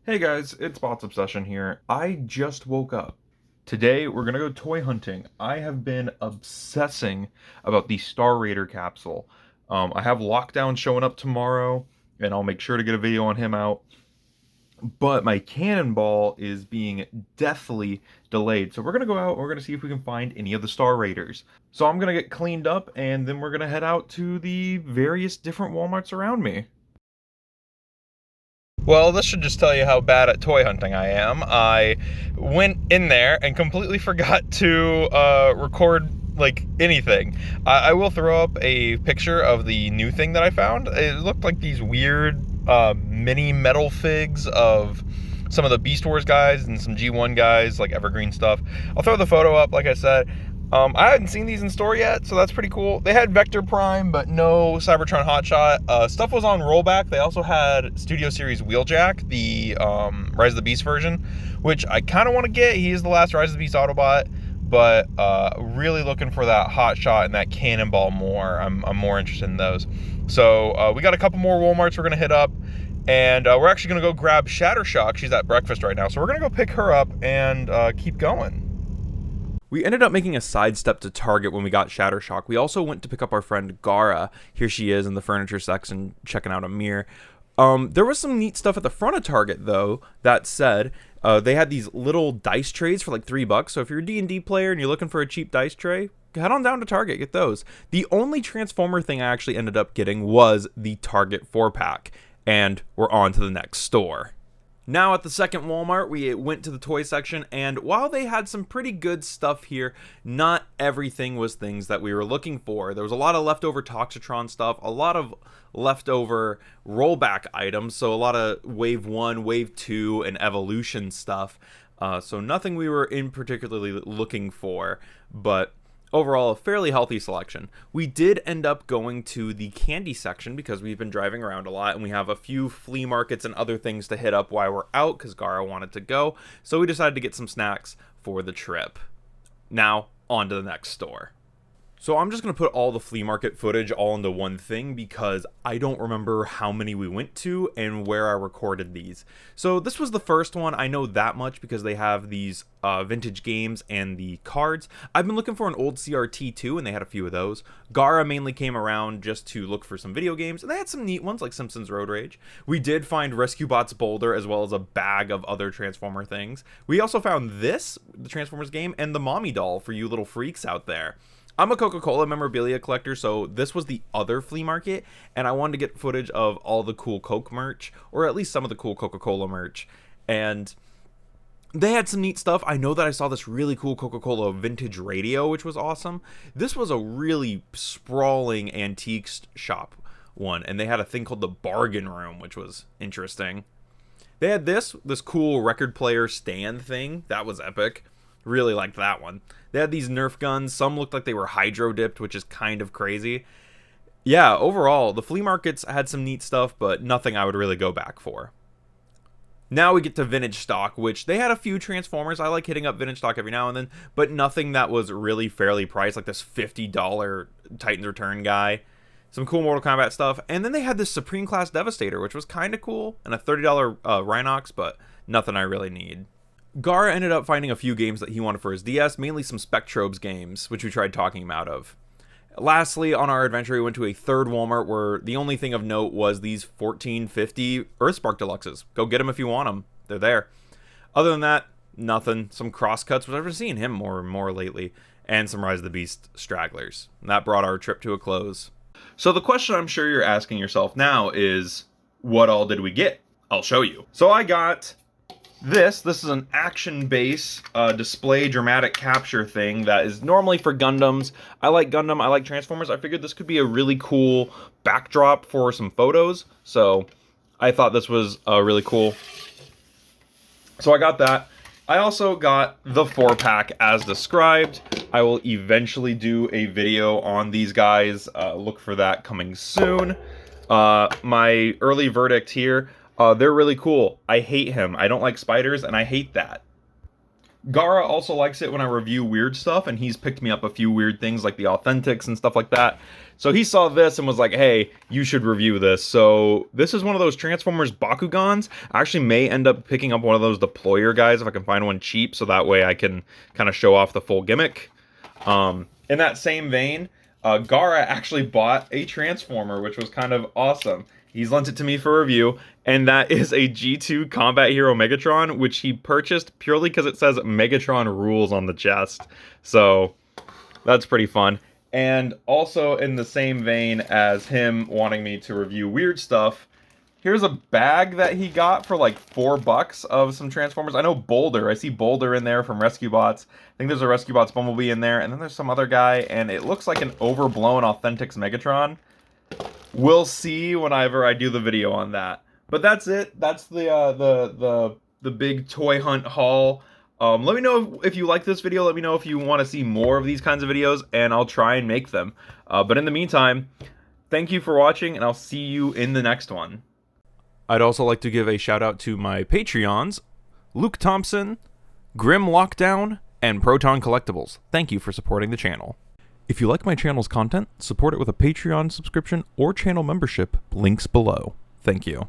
Hey guys, it's Bots Obsession here. I just woke up. Today we're gonna go toy hunting. I have been obsessing about the Star Raider capsule. I have Lockdown showing up tomorrow, and I'll make sure to get a video on him out. But my cannonball is being deathly delayed, so we're gonna go out and we're gonna see if we can find any of the Star Raiders. So I'm gonna get cleaned up, and then we're gonna head out to the various different Walmarts around me. Well, this should just tell you how bad at toy hunting I am. I went in there and completely forgot to record like anything. I will throw up a picture of the new thing that I found. It looked like these weird mini metal figs of some of the Beast Wars guys and some G1 guys, like Evergreen stuff. I'll throw the photo up, like I said. I hadn't seen these in store yet, so that's pretty cool. They had Vector Prime, but no Cybertron Hotshot. Stuff was on rollback. They also had Studio Series Wheeljack, the Rise of the Beast version, which I kind of want to get. He is the last Rise of the Beast Autobot, but really looking for that Hotshot and that Cannonball more. I'm more interested in those. So we got a couple more Walmarts we're going to hit up, and we're actually going to go grab Shattershock. She's at breakfast right now, so we're going to go pick her up and keep going. We ended up making a sidestep to Target when we got Shattershock. We also went to pick up our friend Gara. Here she is in the furniture section checking out a mirror. There was some neat stuff at the front of Target, though. That said, they had these little dice trays for like $3. So if you're a D&D player and you're looking for a cheap dice tray, head on down to Target, get those. The only Transformer thing I actually ended up getting was the Target 4-pack. And we're on to the next store. Now at the second Walmart, we went to the toy section, and while they had some pretty good stuff here, not everything was things that we were looking for. There was a lot of leftover Toxitron stuff, a lot of leftover rollback items, so a lot of Wave 1, Wave 2, and Evolution stuff. So nothing we were in particularly looking for, but overall, a fairly healthy selection. We did end up going to the candy section because we've been driving around a lot and we have a few flea markets and other things to hit up while we're out because Gara wanted to go. So we decided to get some snacks for the trip. Now, on to the next store. So I'm just going to put all the flea market footage all into one thing because I don't remember how many we went to and where I recorded these. So this was the first one. I know that much because they have these vintage games and the cards. I've been looking for an old CRT too, and they had a few of those. Gara mainly came around just to look for some video games, and they had some neat ones like Simpsons Road Rage. We did find Rescue Bots Boulder as well as a bag of other Transformer things. We also found this, the Transformers game, and the Mommy doll for you little freaks out there. I'm a Coca-Cola memorabilia collector, so this was the other flea market, and I wanted to get footage of all the cool Coke merch, or at least some of the cool Coca-Cola merch, and they had some neat stuff. I know that I saw this really cool Coca-Cola vintage radio, which was awesome. This was a really sprawling antiques shop one, and they had a thing called the Bargain Room, which was interesting. They had this cool record player stand thing. That was epic. Really liked that one. They had these Nerf guns. Some looked like they were hydro dipped, which is kind of crazy. Yeah, overall, the flea markets had some neat stuff, but nothing I would really go back for. Now we get to vintage stock, which they had a few Transformers. I like hitting up vintage stock every now and then, but nothing that was really fairly priced, like this $50 Titans Return guy. Some cool Mortal Kombat stuff. And then they had this Supreme Class Devastator, which was kind of cool, and a $30 Rhinox, but nothing I really need. Gara ended up finding a few games that he wanted for his DS, mainly some Spectrobes games, which we tried talking him out of. Lastly, on our adventure, we went to a third Walmart where the only thing of note was these $14.50 Earthspark Deluxes. Go get them if you want them. They're there. Other than that, nothing. Some crosscuts, which I've been seeing him more and more lately, and some Rise of the Beast stragglers. And that brought our trip to a close. So the question I'm sure you're asking yourself now is, what all did we get? I'll show you. So I got This is an action base display dramatic capture thing that is normally for Gundams. I like Gundam, I like Transformers. I figured this could be a really cool backdrop for some photos. So I thought this was really cool. So I got that. I also got the 4-pack as described. I will eventually do a video on these guys. Look for that coming soon. My early verdict here. They're really cool. I hate him. I don't like spiders, and I hate that. Gara also likes it when I review weird stuff, and he's picked me up a few weird things like the Authentics and stuff like that. So he saw this and was like, hey, you should review this. So this is one of those Transformers Bakugans. I actually may end up picking up one of those Deployer guys if I can find one cheap, so that way I can kind of show off the full gimmick. In that same vein, Gara actually bought a Transformer, which was kind of awesome. He's lent it to me for review, and that is a G2 Combat Hero Megatron, which he purchased purely because it says Megatron rules on the chest. So that's pretty fun. And also in the same vein as him wanting me to review weird stuff, here's a bag that he got for like $4 of some Transformers. I know Boulder. I see Boulder in there from Rescue Bots. I think there's a Rescue Bots Bumblebee in there, and then there's some other guy, and it looks like an overblown Authentics Megatron. We'll see whenever I do the video on that. But that's it. That's the big toy hunt haul. Let me know if you like this video. Let me know if you want to see more of these kinds of videos, and I'll try and make them. But in the meantime, thank you for watching, and I'll see you in the next one. I'd also like to give a shout out to my Patreons, Luke Thompson, Grim Lockdown, and Proton Collectibles. Thank you for supporting the channel. If you like my channel's content, support it with a Patreon subscription or channel membership, links below. Thank you.